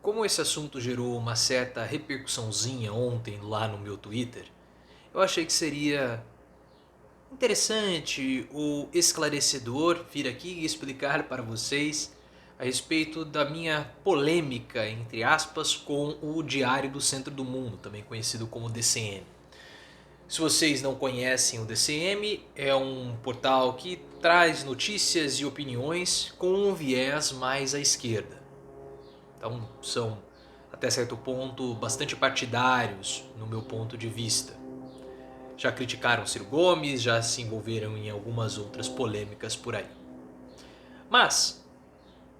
Como esse assunto gerou uma certa repercussãozinha ontem lá no meu Twitter, eu achei que seria interessante ou esclarecedor vir aqui e explicar para vocês a respeito da minha polêmica, entre aspas, com o Diário do Centro do Mundo, também conhecido como DCM. Se vocês não conhecem o DCM, é um portal que traz notícias e opiniões com um viés mais à esquerda. Então são, até certo ponto, bastante partidários no meu ponto de vista. Já criticaram Ciro Gomes, já se envolveram em algumas outras polêmicas por aí. Mas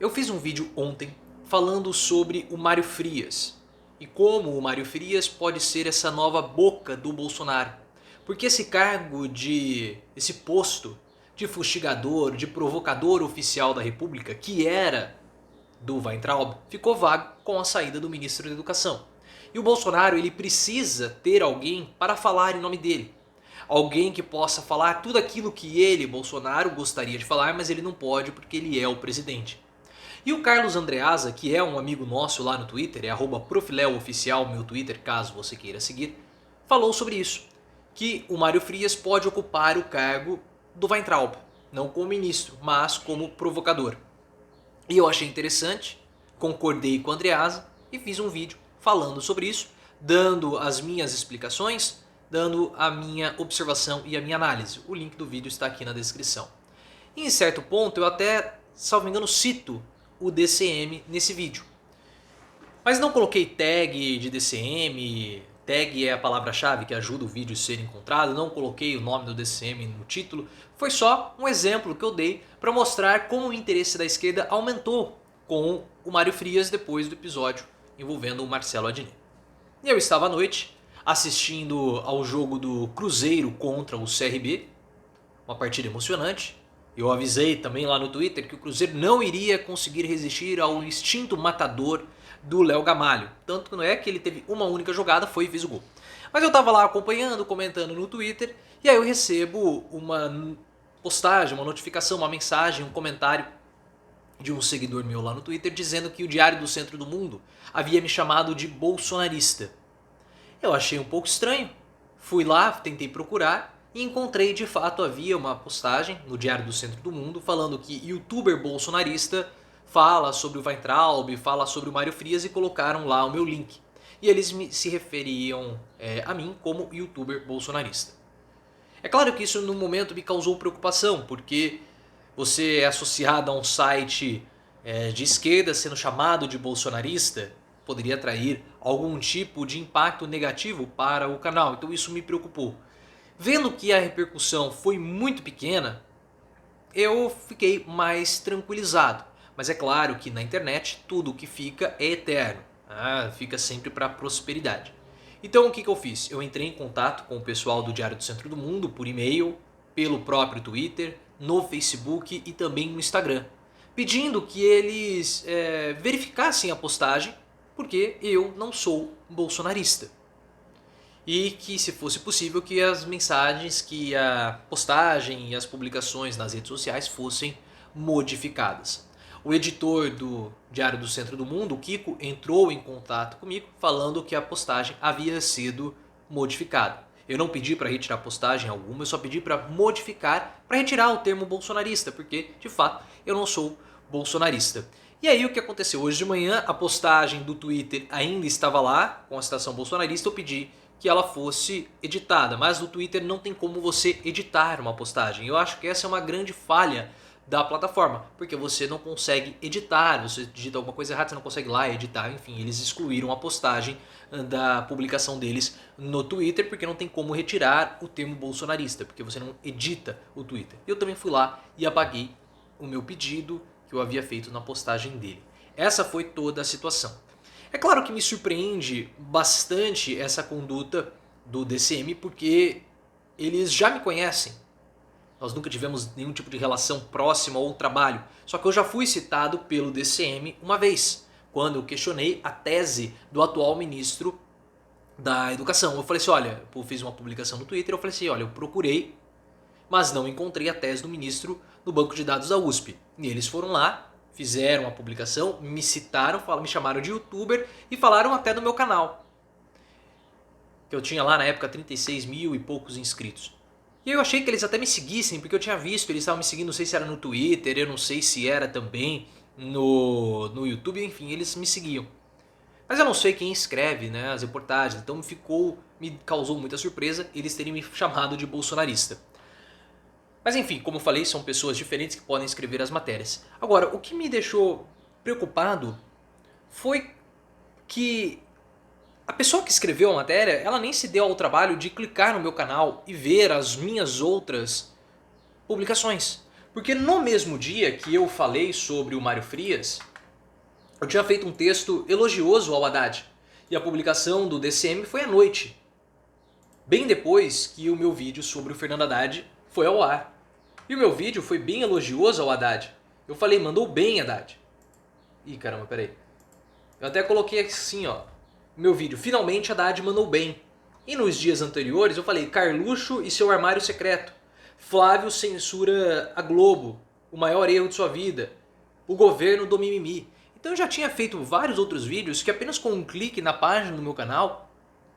eu fiz um vídeo ontem falando sobre o Mário Frias e como o Mário Frias pode ser essa nova boca do Bolsonaro. Porque esse posto de fustigador, de provocador oficial da República, que era do Weintraub, ficou vago com a saída do ministro da Educação. E o Bolsonaro ele precisa ter alguém para falar em nome dele. Alguém que possa falar tudo aquilo que ele, Bolsonaro, gostaria de falar, mas ele não pode porque ele é o presidente. E o Carlos Andreasa, que é um amigo nosso lá no Twitter, é @profileooficial, meu Twitter, caso você queira seguir, falou sobre isso. Que o Mário Frias pode ocupar o cargo do Weintraub, não como ministro, mas como provocador. E eu achei interessante, concordei com o Andreasa e fiz um vídeo falando sobre isso, dando as minhas explicações, dando a minha observação e a minha análise. O link do vídeo está aqui na descrição. E em certo ponto eu até, salvo engano, cito o DCM nesse vídeo. Mas não coloquei tag de DCM, tag é a palavra-chave que ajuda o vídeo a ser encontrado, não coloquei o nome do DCM no título, foi só um exemplo que eu dei para mostrar como o interesse da esquerda aumentou com o Mário Frias depois do episódio envolvendo o Marcelo Adnet. E eu estava à noite assistindo ao jogo do Cruzeiro contra o CRB, uma partida emocionante. Eu avisei também lá no Twitter que o Cruzeiro não iria conseguir resistir ao instinto matador do Léo Gamalho. Tanto que não é que ele teve uma única jogada, foi e fez o gol. Mas eu tava lá acompanhando, comentando no Twitter, e aí eu recebo uma postagem, uma notificação, uma mensagem, um comentário de um seguidor meu lá no Twitter dizendo que o Diário do Centro do Mundo havia me chamado de bolsonarista. Eu achei um pouco estranho, fui lá, tentei procurar e encontrei de fato havia uma postagem no Diário do Centro do Mundo falando que youtuber bolsonarista fala sobre o Weintraub, fala sobre o Mário Frias e colocaram lá o meu link. E eles se referiam a mim como youtuber bolsonarista. É claro que isso no momento me causou preocupação, porque você é associado a um site de esquerda sendo chamado de bolsonarista, poderia atrair algum tipo de impacto negativo para o canal, então isso me preocupou. Vendo que a repercussão foi muito pequena, eu fiquei mais tranquilizado. Mas é claro que na internet tudo que fica é eterno, fica sempre para a prosperidade. Então o que eu fiz? Eu entrei em contato com o pessoal do Diário do Centro do Mundo por e-mail, pelo próprio Twitter, no Facebook e também no Instagram, pedindo que eles verificassem a postagem, porque eu não sou bolsonarista. E que, se fosse possível, que as mensagens, que a postagem e as publicações nas redes sociais fossem modificadas. O editor do Diário do Centro do Mundo, o Kiko, entrou em contato comigo falando que a postagem havia sido modificada. Eu não pedi para retirar postagem alguma, eu só pedi para modificar, para retirar o termo bolsonarista, porque, de fato, eu não sou bolsonarista. E aí o que aconteceu? Hoje de manhã a postagem do Twitter ainda estava lá, com a citação bolsonarista, eu pedi que ela fosse editada, mas no Twitter não tem como você editar uma postagem. Eu acho que essa é uma grande falha da plataforma, porque você não consegue editar, você digita alguma coisa errada, você não consegue lá editar, enfim, eles excluíram a postagem da publicação deles no Twitter, porque não tem como retirar o termo bolsonarista, porque você não edita o Twitter. Eu também fui lá e apaguei o meu pedido que eu havia feito na postagem dele. Essa foi toda a situação. É claro que me surpreende bastante essa conduta do DCM, porque eles já me conhecem. Nós nunca tivemos nenhum tipo de relação próxima ou trabalho. Só que eu já fui citado pelo DCM uma vez, quando eu questionei a tese do atual ministro da Educação. Eu falei assim, olha, eu fiz uma publicação no Twitter, eu falei assim, olha, eu procurei, mas não encontrei a tese do ministro no banco de dados da USP. E eles foram lá, fizeram a publicação, me citaram, me chamaram de youtuber e falaram até do meu canal. Que eu tinha lá na época 36 mil e poucos inscritos. E eu achei que eles até me seguissem, porque eu tinha visto, eles estavam me seguindo, não sei se era no Twitter, eu não sei se era também no YouTube, enfim, eles me seguiam. Mas eu não sei quem escreve, né, as reportagens, então me causou muita surpresa eles terem me chamado de bolsonarista. Mas enfim, como eu falei, são pessoas diferentes que podem escrever as matérias. Agora, o que me deixou preocupado foi que a pessoa que escreveu a matéria, ela nem se deu ao trabalho de clicar no meu canal e ver as minhas outras publicações. Porque no mesmo dia que eu falei sobre o Mário Frias, eu tinha feito um texto elogioso ao Haddad. E a publicação do DCM foi à noite. Bem depois que o meu vídeo sobre o Fernando Haddad foi ao ar. E o meu vídeo foi bem elogioso ao Haddad. Eu falei, mandou bem, Haddad. Ih, caramba, peraí. Eu até coloquei assim, ó. Meu vídeo, finalmente Haddad mandou bem. E nos dias anteriores eu falei, Carluxo e seu armário secreto. Flávio censura a Globo. O maior erro de sua vida. O governo do mimimi. Então eu já tinha feito vários outros vídeos que apenas com um clique na página do meu canal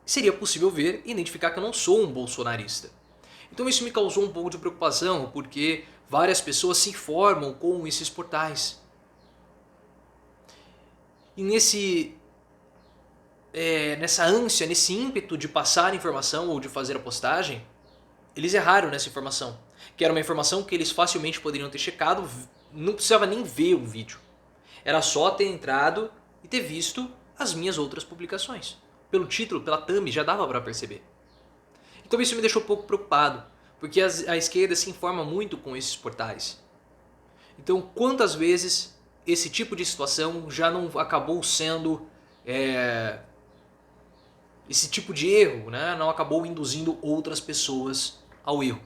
seria possível ver e identificar que eu não sou um bolsonarista. Então isso me causou um pouco de preocupação, porque várias pessoas se informam com esses portais. E nessa ânsia, nesse ímpeto de passar informação ou de fazer a postagem, eles erraram nessa informação. Que era uma informação que eles facilmente poderiam ter checado, não precisava nem ver o vídeo. Era só ter entrado e ter visto as minhas outras publicações. Pelo título, pela thumb, já dava para perceber. Então isso me deixou um pouco preocupado, porque a esquerda se informa muito com esses portais. Então quantas vezes esse tipo de situação já não acabou sendo... esse tipo de erro, né, não acabou induzindo outras pessoas ao erro.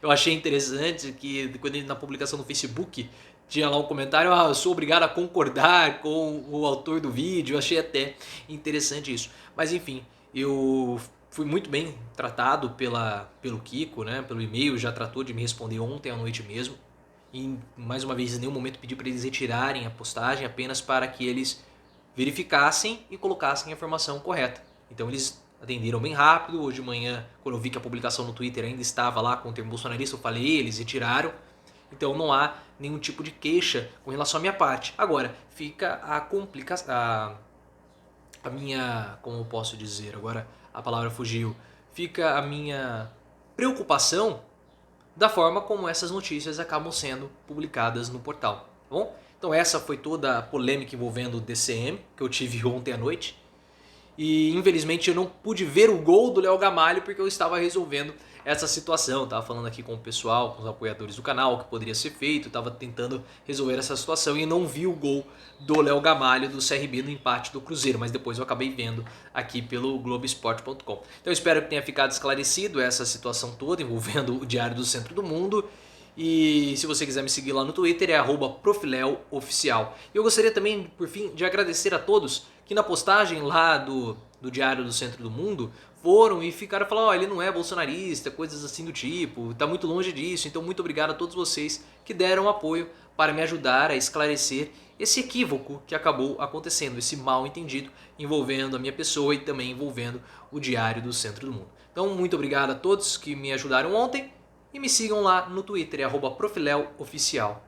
Eu achei interessante que quando na publicação no Facebook tinha lá um comentário, eu sou obrigado a concordar com o autor do vídeo, eu achei até interessante isso. Mas enfim, eu fui muito bem tratado pelo Kiko, né, pelo e-mail, já tratou de me responder ontem à noite mesmo. E mais uma vez, em nenhum momento pedi para eles retirarem a postagem, apenas para que eles verificassem e colocassem a informação correta. Então eles atenderam bem rápido. Hoje de manhã, quando eu vi que a publicação no Twitter ainda estava lá com o termo bolsonarista, eu falei, eles retiraram. Então não há nenhum tipo de queixa com relação à minha parte. Agora, fica a complicação, a minha, como eu posso dizer, agora a palavra fugiu, fica a minha preocupação da forma como essas notícias acabam sendo publicadas no portal, tá bom? Então essa foi toda a polêmica envolvendo o DCM que eu tive ontem à noite. E infelizmente eu não pude ver o gol do Léo Gamalho porque eu estava resolvendo essa situação. Estava falando aqui com o pessoal, com os apoiadores do canal, o que poderia ser feito. Estava tentando resolver essa situação e não vi o gol do Léo Gamalho do CRB no empate do Cruzeiro. Mas depois eu acabei vendo aqui pelo Globoesporte.com. Então eu espero que tenha ficado esclarecido essa situação toda envolvendo o Diário do Centro do Mundo. E se você quiser me seguir lá no Twitter é @profileoficial. E eu gostaria também, por fim, de agradecer a todos que na postagem lá do Diário do Centro do Mundo foram e ficaram falando, ele não é bolsonarista, coisas assim do tipo, tá muito longe disso. Então muito obrigado a todos vocês que deram apoio para me ajudar a esclarecer esse equívoco que acabou acontecendo, esse mal entendido envolvendo a minha pessoa e também envolvendo o Diário do Centro do Mundo. Então muito obrigado a todos que me ajudaram ontem. E me sigam lá no Twitter, @profileoficial.